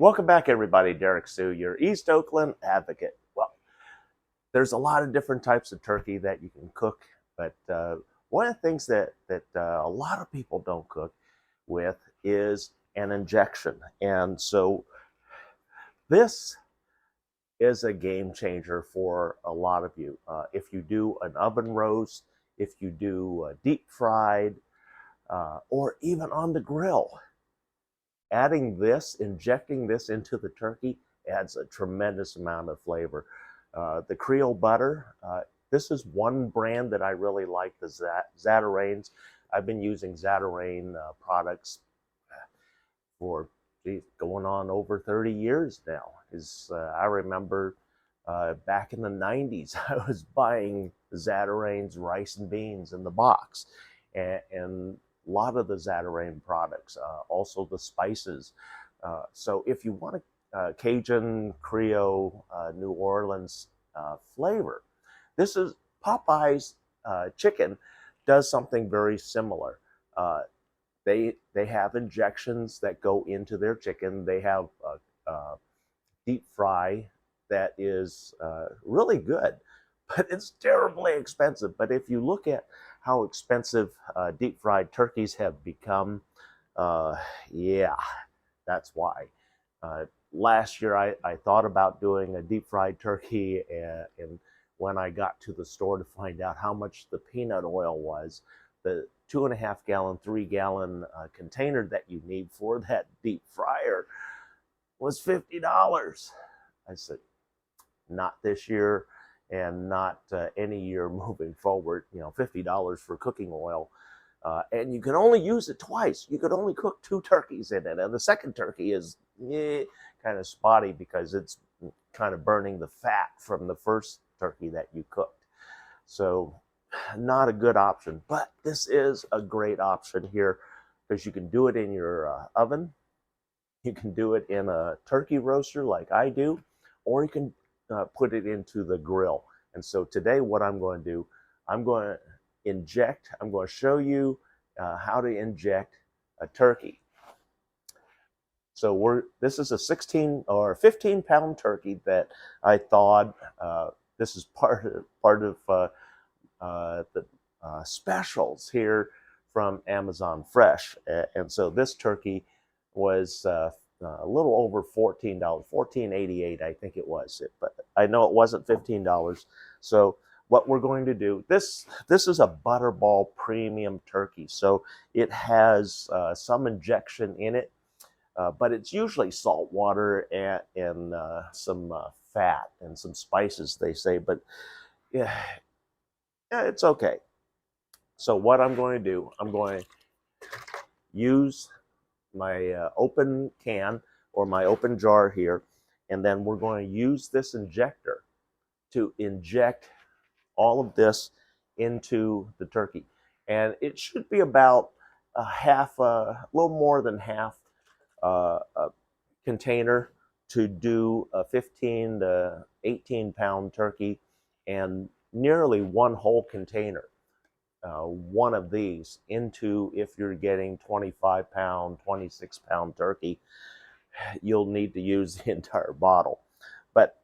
Welcome back, everybody. Derrick Soo, your East Oakland advocate. Well, there's a lot of different types of turkey that you can cook, but one of the things that a lot of people don't cook with is an injection. And so this is a game changer for a lot of you. If you do an oven roast, if you do deep fried, or even on the grill, adding this, injecting this into the turkey adds a tremendous amount of flavor. The Creole butter, this is one brand that I really like, the Zatatarains. I've been using Zatatarain products for going on over 30 years now. I remember back in the 90s, I was buying Zatarain's rice and beans in the box. And a lot of the Zatatarain products, also the spices. So if you want a Cajun, Creole, New Orleans flavor, this is Popeye's chicken does something very similar. They have injections that go into their chicken. They have a deep fry that is really good, but it's terribly expensive. But if you look at how expensive deep fried turkeys have become, yeah, that's why. Last year I thought about doing a deep fried turkey, and when I got to the store to find out how much the peanut oil was, the 2.5 gallon, 3 gallon container that you need for that deep fryer was $50. I said, not this year, and not any year moving forward. You know, $50 for cooking oil, and you can only use it twice. You could only cook 2 turkeys in it, and the second turkey is kind of spotty because it's kind of burning the fat from the first turkey that you cooked. So not a good option, but this is a great option here because you can do it in your oven. You can do it in a turkey roaster like I do, or you can put it into the grill. And so today what I'm going to do, I'm going to show you how to inject a turkey. So this is a 16 or 15 pound turkey that I thawed. This is part of the specials here from Amazon Fresh. And so this turkey was a little over $14, $14.88, I think it was. But I know it wasn't $15. So what we're going to do, this is a Butterball premium turkey. So it has some injection in it, but it's usually salt water and some fat and some spices, they say. But yeah, it's okay. So what I'm going to do, I'm going to use my open can or my open jar here, and then we're going to use this injector to inject all of this into the turkey. And it should be about a little more than half a container to do a 15 to 18 pound turkey, and nearly one whole container, one of these into, if you're getting 25 pound, 26 pound turkey, you'll need to use the entire bottle. But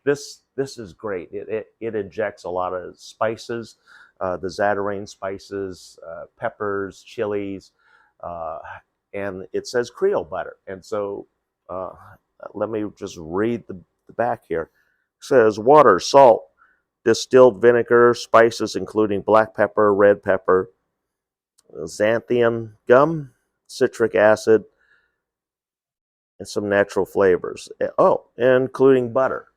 this is great. It injects a lot of spices, the Zatatarain spices, peppers, chilies, and it says Creole butter. And so let me just read the back here. It says water, salt, distilled vinegar, spices including black pepper, red pepper, xanthan gum, citric acid, and some natural flavors. Oh, including butter.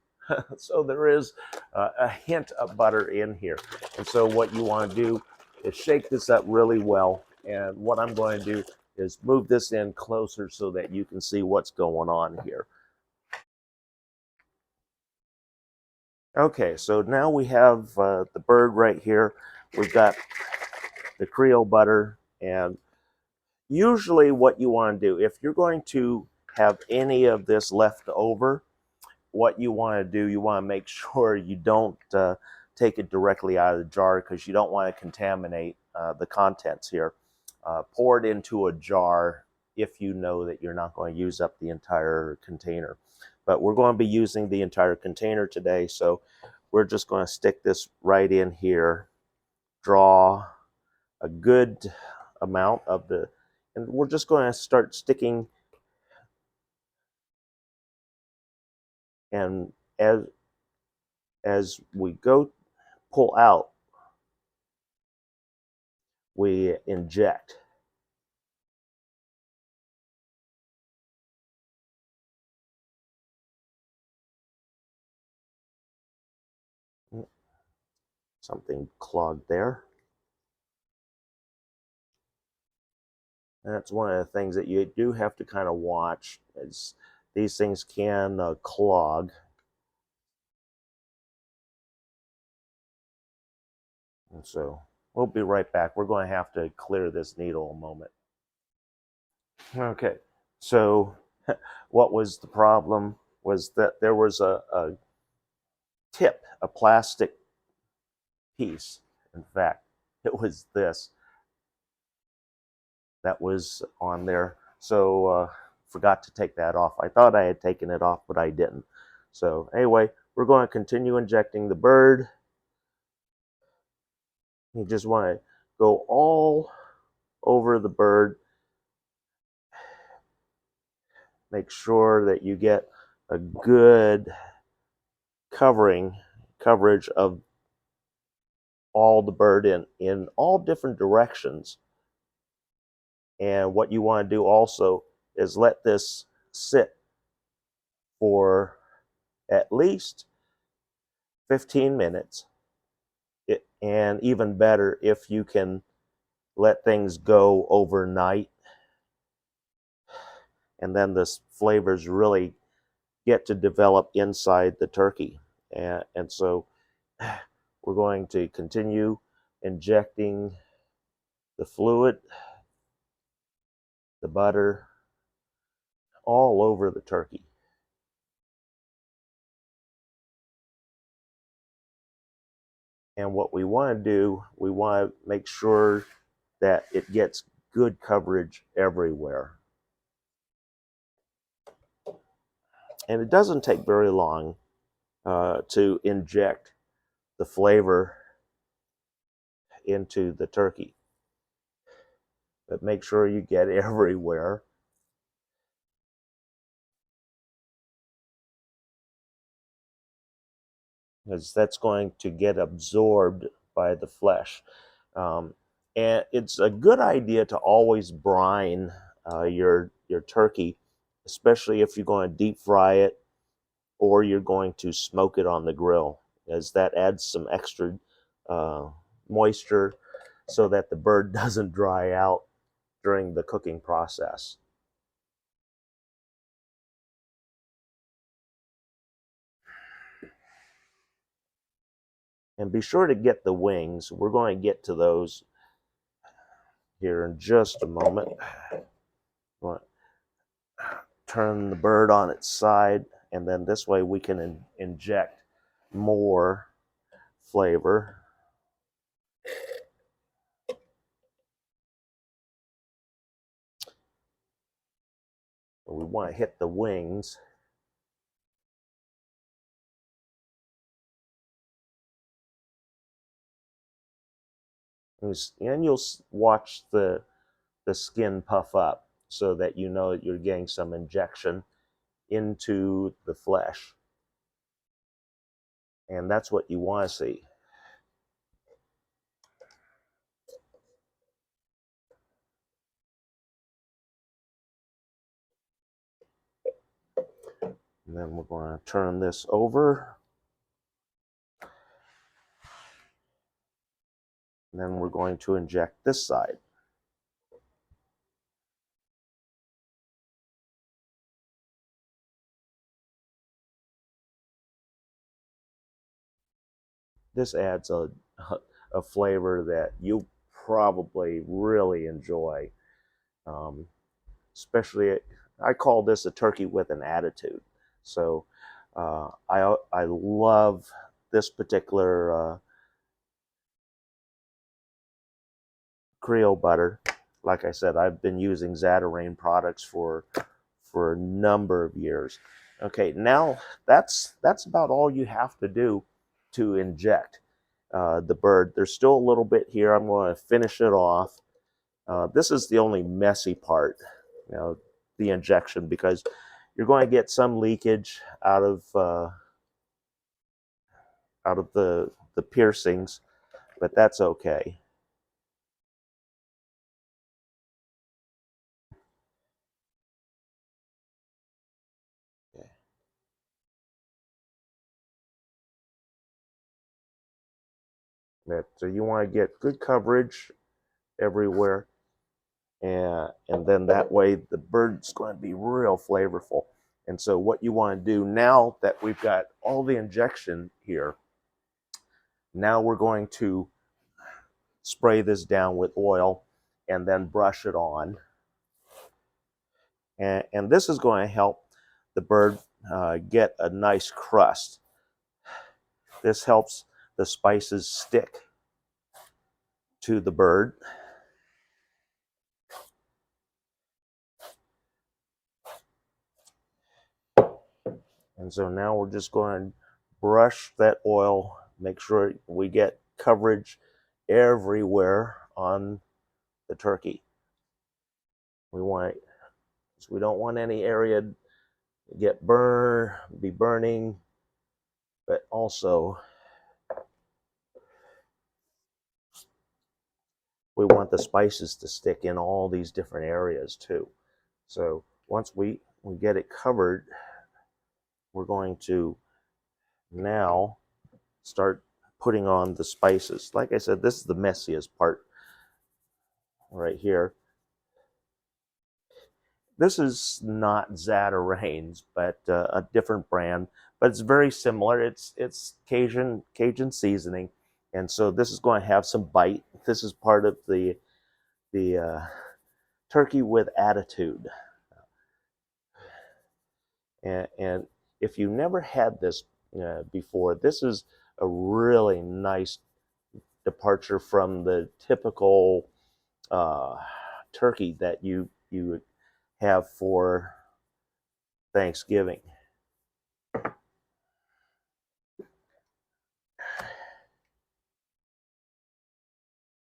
So there is a hint of butter in here. And so what you want to do is shake this up really well. And what I'm going to do is move this in closer so that you can see what's going on here. Okay, so now we have the bird right here. We've got the Creole butter, and usually what you want to do, if you're going to have any of this left over, what you want to do, you want to make sure you don't take it directly out of the jar, because you don't want to contaminate the contents here. Pour it into a jar if you know that you're not going to use up the entire container. But we're going to be using the entire container today, so we're just going to stick this right in here, draw a good amount of the, and we're just going to start sticking, and as we go pull out, we inject. Something clogged there. And that's one of the things that you do have to kind of watch, is these things can clog. And so we'll be right back. We're going to have to clear this needle a moment. Okay, so what was the problem was that there was a tip, a plastic piece. In fact, it was this that was on there. So forgot to take that off. I thought I had taken it off, but I didn't. So anyway, we're going to continue injecting the bird. You just want to go all over the bird. Make sure that you get a good coverage of all the bird in all different directions. And what you want to do also is let this sit for at least 15 minutes. And even better if you can let things go overnight, and then the flavors really get to develop inside the turkey. And so we're going to continue injecting the fluid, the butter, all over the turkey. And what we want to do, we want to make sure that it gets good coverage everywhere. And it doesn't take very long to inject the flavor into the turkey. But make sure you get everywhere. Because that's going to get absorbed by the flesh. And it's a good idea to always brine your turkey, especially if you're going to deep fry it or you're going to smoke it on the grill, as that adds some extra moisture so that the bird doesn't dry out during the cooking process. And be sure to get the wings. We're going to get to those here in just a moment. Turn the bird on its side, and then this way we can inject more flavor. We want to hit the wings. And you'll watch the skin puff up so that you know that you're getting some injection into the flesh. And that's what you want to see. And then we're going to turn this over. And then we're going to inject this side. This adds a flavor that you probably really enjoy. Especially, I call this a turkey with an attitude. So I love this particular Creole butter. like I said, I've been using Zatatarain products for a number of years. Okay, now that's about all you have to do to inject the bird. There's still a little bit here. I'm going to finish it off. This is the only messy part, you know, the injection, because you're going to get some leakage out of the piercings, but that's okay. Okay. So you want to get good coverage everywhere, and then that way the bird's going to be real flavorful. And so what you want to do now that we've got all the injection here, now we're going to spray this down with oil and then brush it on. And this is going to help the bird get a nice crust. This helps the spices stick to the bird. And so now we're just going to brush that oil, make sure we get coverage everywhere on the turkey. We don't want any area to be burning, but also we want the spices to stick in all these different areas too. So once we get it covered, we're going to now start putting on the spices. Like I said, this is the messiest part right here. This is not Zatarain's, but a different brand, but it's very similar. It's Cajun seasoning, and so this is going to have some bite. This is part of the turkey with attitude. And if you never had this before, this is a really nice departure from the typical turkey that you would have for Thanksgiving.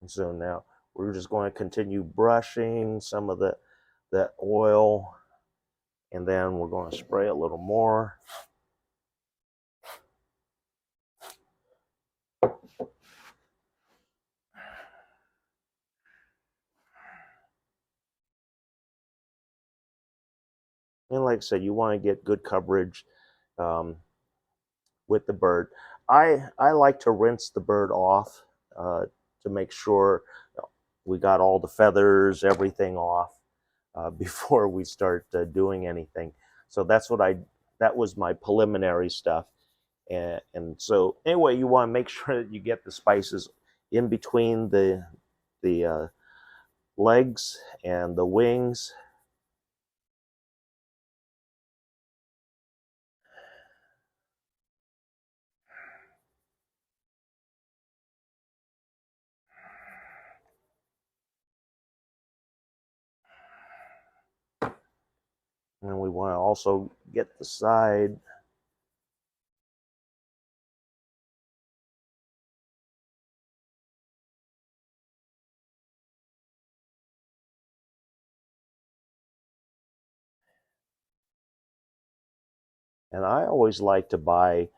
And so now we're just going to continue brushing some of that oil, and then we're going to spray a little more. And like I said, you want to get good coverage um, with the bird. I like to rinse the bird off to make sure we got all the feathers, everything off before we start doing anything. So that was my preliminary stuff. And so anyway, you want to make sure that you get the spices in between the legs and the wings. And we want to also get the side. And I always like to buy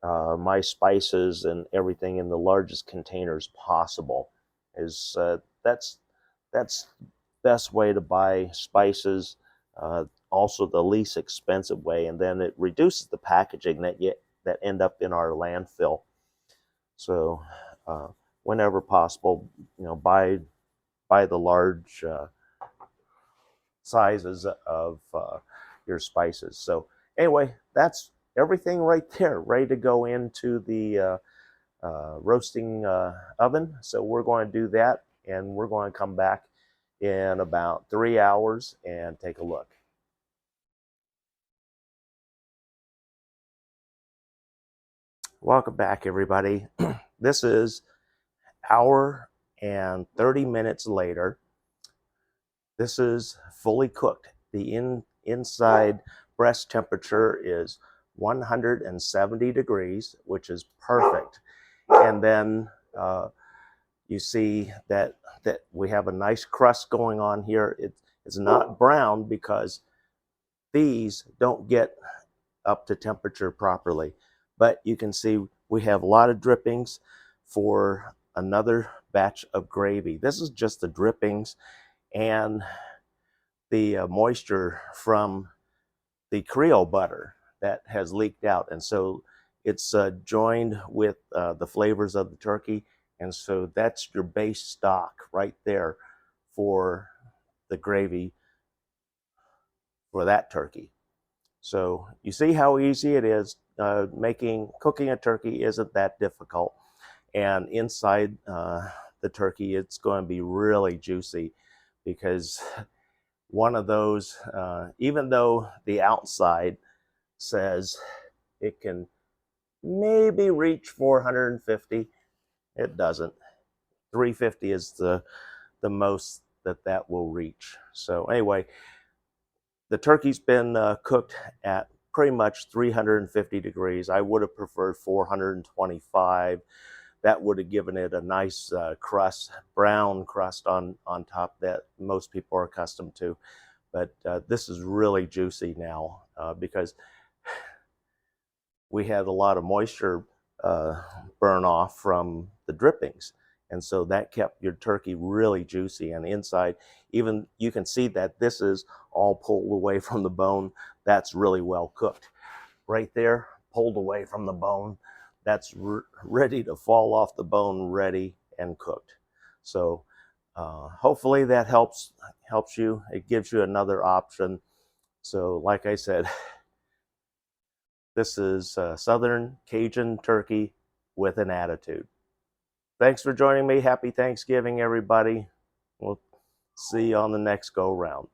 my spices and everything in the largest containers possible. Is that's best way to buy spices. Also, the least expensive way, and then it reduces the packaging that end up in our landfill. So, uh, whenever possible, buy the large sizes of your spices. So anyway, that's everything right there, ready to go into the roasting oven. So we're going to do that, and we're going to come back in about 3 hours and take a look. Welcome back, everybody. This is hour and 30 minutes later, This is fully cooked. The inside breast temperature is 170 degrees, which is perfect. And then you see that we have a nice crust going on here. It's not brown because these don't get up to temperature properly. But you can see we have a lot of drippings for another batch of gravy. This is just the drippings and the moisture from the Creole butter that has leaked out. And so it's joined with the flavors of the turkey. And so that's your base stock right there for the gravy for that turkey. So you see how easy it is. Cooking a turkey isn't that difficult. And inside the turkey, it's going to be really juicy because one of those, even though the outside says it can maybe reach 450, it doesn't. 350 is the most that will reach. So anyway, the turkey's been cooked at pretty much 350 degrees. I would have preferred 425. That would have given it a nice crust, brown crust on top that most people are accustomed to. But this is really juicy now because we had a lot of moisture burn off from the drippings. And so that kept your turkey really juicy and inside. Even you can see that this is all pulled away from the bone. That's really well cooked. Right there, pulled away from the bone. That's ready to fall off the bone, ready and cooked. So hopefully that helps you. It gives you another option. So like I said, this is Southern Cajun turkey with an attitude. Thanks for joining me. Happy Thanksgiving, everybody. We'll see you on the next go round.